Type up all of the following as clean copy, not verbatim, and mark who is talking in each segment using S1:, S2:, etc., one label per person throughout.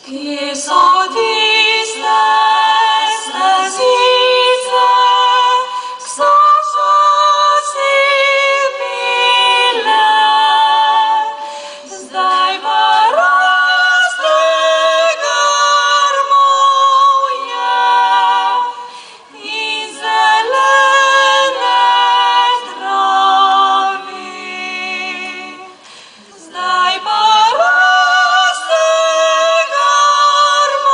S1: Kje so tiste stezice, k so včasih bile, zdaj pa raste grmovje in zelene travi. Zdaj pa raste grmovje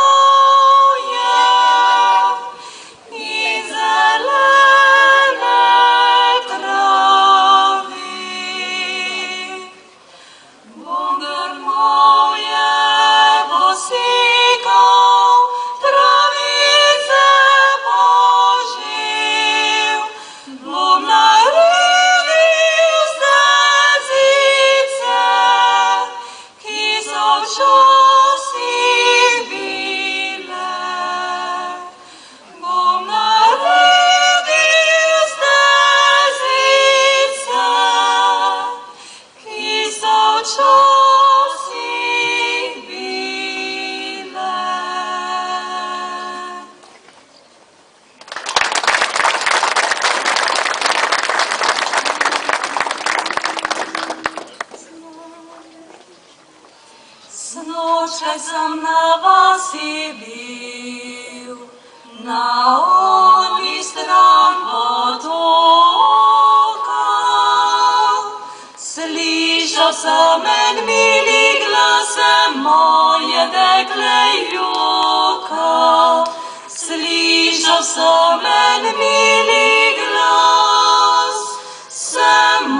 S1: in zelene travi. Bom grmovje posekal, travice požel, bom naredil stezice, ki so včasih bile. Bom naredil stezice, ki so včasih bile. Sinočaj sem na vasi bil, na oni stran potoka. Slišal sem en mili glas, moje dekle joka. Slišal sem en mili glas,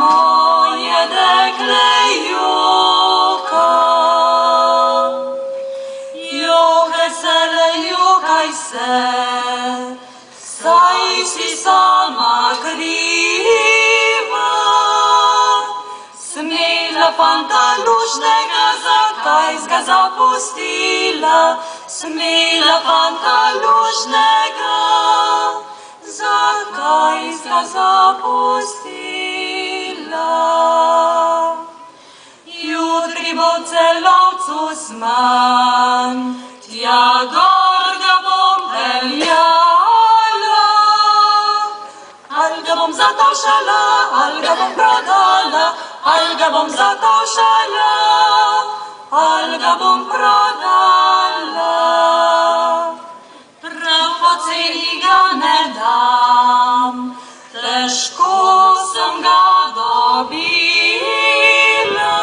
S1: moje dekle joka. Jokaj se, saj si sama kriva. Smela fanta lušnega, zakaj ga zapustila? Smela fanta lušnega, zakaj ga zapustila? Jutri bo celovcu zmanj, tja gor ga bom peljala. Ali ga bom zatavšala, ali ga bom prodala, ali ga bom zatavšala, ali ga bom prodala. Prav poceni ga ne dam, težko sem ga dobila.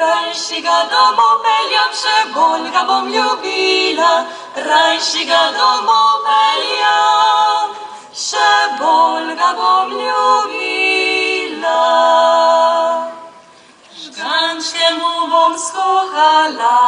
S1: Rajši ga domov peljam, še bolj ga bom ljubila. Rajši ga domov peljam, še bolj ga bom ljubila. Žgančke mu bom skuhala,